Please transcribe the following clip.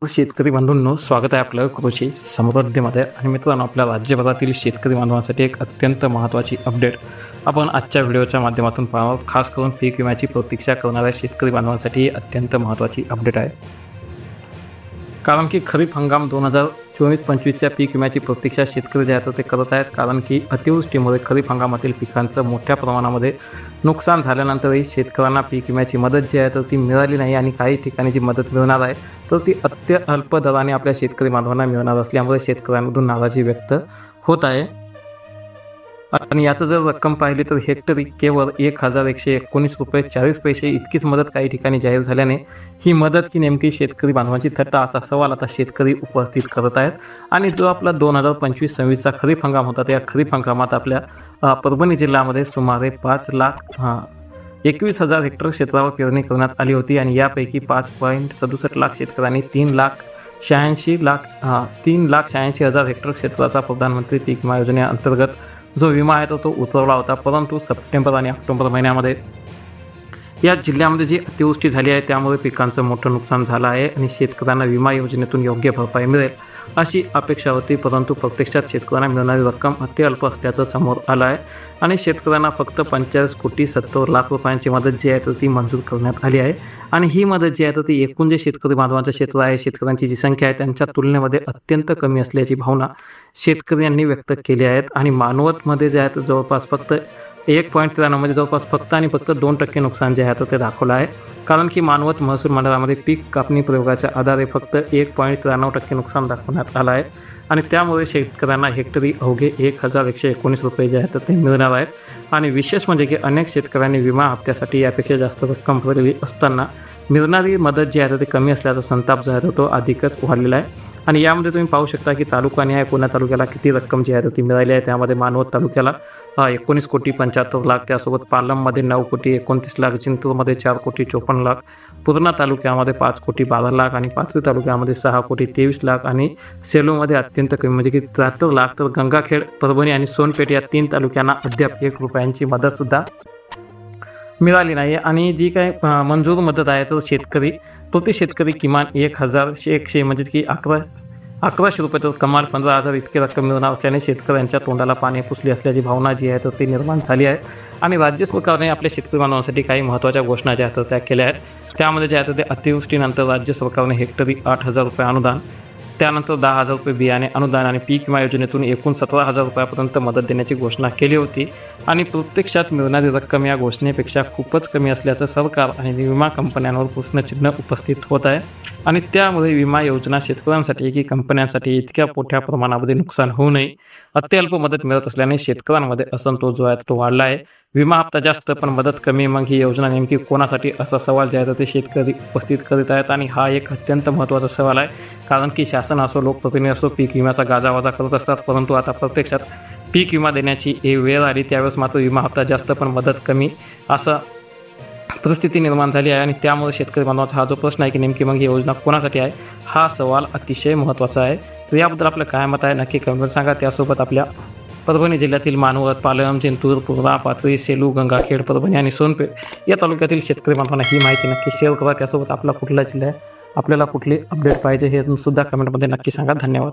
शेतकरी बंधूंनो, स्वागत आहे आपलं कृषी समृद्धीमध्ये. आणि मित्रांनो, आपल्या राज्यभरातील शेतकरी बांधवांसाठी एक अत्यंत महत्त्वाची अपडेट आपण आजच्या व्हिडिओच्या माध्यमातून पाहू. खास करून पीक विम्याची प्रतीक्षा करणाऱ्या शेतकरी बांधवांसाठी ही अत्यंत महत्त्वाची अपडेट आहे. कारण की खरीप हंगाम 2024-25च्या पीक विम्याची प्रतीक्षा शेतकरी जे आहेत ते करत आहेत. कारण की अतिवृष्टीमुळे खरीप हंगामातील पिकांचं मोठ्या प्रमाणामध्ये नुकसान झाल्यानंतरही शेतकऱ्यांना पीक विम्याची मदत जी आहे तर ती मिळाली नाही. आणि काही ठिकाणी जी मदत मिळणार आहे तर ती अल्प दराने आपल्या शेतकरी बांधवांना मिळणार असल्यामुळे शेतकऱ्यांमधून नाराजी व्यक्त होत आहे. आणि याचं जर रक्कम पाहिली तर हेक्टरी केवळ 1,119 रुपये 40 पैसे इतकीच मदत काही ठिकाणी जाहीर झाल्याने ही मदत की नेमकी शेतकरी बांधवांची थट्टा, असा सवाल आता शेतकरी उपस्थित करत आहेत. आणि जो आपला 2025-26चा खरीप हंगाम होता, त्या खरीप हंगामात आपल्या परभणी जिल्ह्यामध्ये सुमारे 5,21,000 हेक्टर क्षेत्रावर पेरणी करण्यात आली होती. आणि यापैकी 5.67 लाख शेतकऱ्यांनी 3,86,000 हेक्टर क्षेत्राचा प्रधानमंत्री पीक विमा योजनेअंतर्गत जो विमा आहे तो उतरवला होता. परंतु सप्टेंबर आणि ऑक्टोबर महिन्यामध्ये या जिल्ह्यामध्ये जी अतिवृष्टी झाली आहे त्यामुळे पिकांचं मोठं नुकसान झालं आहे. आणि शेतकऱ्यांना विमा योजनेतून योग्य भरपाई मिळेल अशी अपेक्षा होती. परंतु प्रत्यक्षात शेतकऱ्यांना मिळणारी रक्कम अत्यल्प असल्याचं समोर आलं आहे. आणि शेतकऱ्यांना फक्त 45,70,00,000 रुपयांची मदत जी आहे तर ती मंजूर करण्यात आली आहे. आणि ही मदत जी आहे तर ती एकूण जे शेतकरी बांधवांचं क्षेत्र आहे, शेतकऱ्यांची जी संख्या आहे त्यांच्या तुलनेमध्ये अत्यंत कमी असल्याची भावना शेतकऱ्यांनी व्यक्त केली आहेत. आणि मानवतमध्ये जे आहे तर जवळपास फक्त 1.93 म्हणजे जवळपास फक्त आणि फक्त 2% नुकसान जे आहे तर ते दाखवलं आहे. कारण की मानवत महसूल मंडळामध्ये पीक कापणी प्रयोगाच्या आधारे फक्त 1.93% नुकसान दाखवण्यात आलं आहे. आणि त्यामुळे शेतकऱ्यांना हेक्टरी अवघे 1,119 रुपये जे आहेत तर ते मिळणार आहेत. आणि विशेष म्हणजे की अनेक शेतकऱ्यांनी विमा हप्त्यासाठी यापेक्षा जास्त रक्कम भरलेली असताना मिळणारी मदत जी आहे तर ती कमी असल्याचा संताप जो आहे तो अधिकच वाढलेला आहे. आणि यामध्ये तुम्ही पाहू शकता की तालुकानिहाय पुणे तालुक्याला किती रक्कम जी आहे तर ती मिळाली आहे. त्यामध्ये मानवत तालुक्याला 19,75,00,000, त्यासोबत पालममध्ये 9,29,00,000, चिंतूरमध्ये 4,54,00,000, पूर्णा तालुक्यामध्ये 5,12,00,000 आणि पाथरी तालुक्यामध्ये 6,23,00,000 आणि सेलूमध्ये अत्यंत कमी म्हणजे की 73,00,000. तर गंगाखेड, परभणी आणि सोनपेठ या 3 तालुक्यांना अद्याप 1 रुपयांची मदतसुद्धा मिळाली नाही. आणि जी काही मंजूर मदत आहे तर प्रति शेतकरी किमान 1,100 म्हणजे की 1100 रुपये, तर कमाल 15,000 इतकी रक्कम मिळणार असल्याने शेतकऱ्यांच्या तोंडाला पाणी पुसली असल्याची भावना जी आहे तर ती निर्माण झाली आहे. आणि राज्य सरकारने आपल्या शेतकरी बांधवांसाठी काही महत्त्वाच्या घोषणा ज्या आहेत त्या केल्या आहेत. त्यामध्ये जे आहे ते अतिवृष्टीनंतर राज्य सरकारने हेक्टरी 8,000 रुपये अनुदान, त्यानंतर 10,000 रुपये बियाणे अनुदान आणि पीक विमा योजनेतून एकूण 17,000 रुपयापर्यंत मदत देण्याची घोषणा केली होती. आणि प्रत्यक्षात मिळणारी रक्कम या घोषणेपेक्षा खूपच कमी असल्याचं सरकार आणि विमा कंपन्यांवर प्रश्नचिन्ह उपस्थित होत आहे. आणि त्यामुळे विमा योजना शेतकऱ्यांसाठी की कंपन्यांसाठी इतक्या मोठ्या प्रमाणामध्ये नुकसान होऊ नये, अत्यल्प मदत मिळत असल्याने शेतकऱ्यांमध्ये असंतोष जो आहे तो वाढला आहे. विमा हप्ता जास्त पण मदत कमी, मग ही योजना नेमकी कोणासाठी, असा सवाल जे आहे ते शेतकरी उपस्थित करीत आहेत. आणि हा एक अत्यंत महत्त्वाचा सवाल आहे. कारण की शासन असो, लोकप्रतिनिधी असो, पीक विम्याचा गाजावाजा करत असतात. परंतु आता प्रत्यक्षात पीक विमा देण्याची वेळ आली त्यावेळेस मात्र विमा हप्ता जास्त पण मदत कमी, असं परिस्थिती निर्माण झाली आहे. आणि त्यामुळे शेतकरी बांधवांचा हा जो प्रश्न आहे की नेमकी मग ही योजना कोणासाठी आहे, हा सवाल अतिशय महत्त्वाचा आहे. तर याबद्दल आपलं काय मत आहे नक्की कमेंटमध्ये सांगा. त्यासोबत आपल्या परभणी जिल्ह्यातील मानवत, पालम, चिंतूर, पूर्णा, पाथरी, सेलू, गंगाखेड, परभणी आणि सोनपेठ या तालुक्यातील शेतकरी बांधवांना ही माहिती नक्की शेअर करा. त्यासोबत आपला कुठला जिल्हा आहे, आपल्याला कुठली अपडेट पाहिजे हे सुद्धा कमेंटमध्ये नक्की सांगा. धन्यवाद.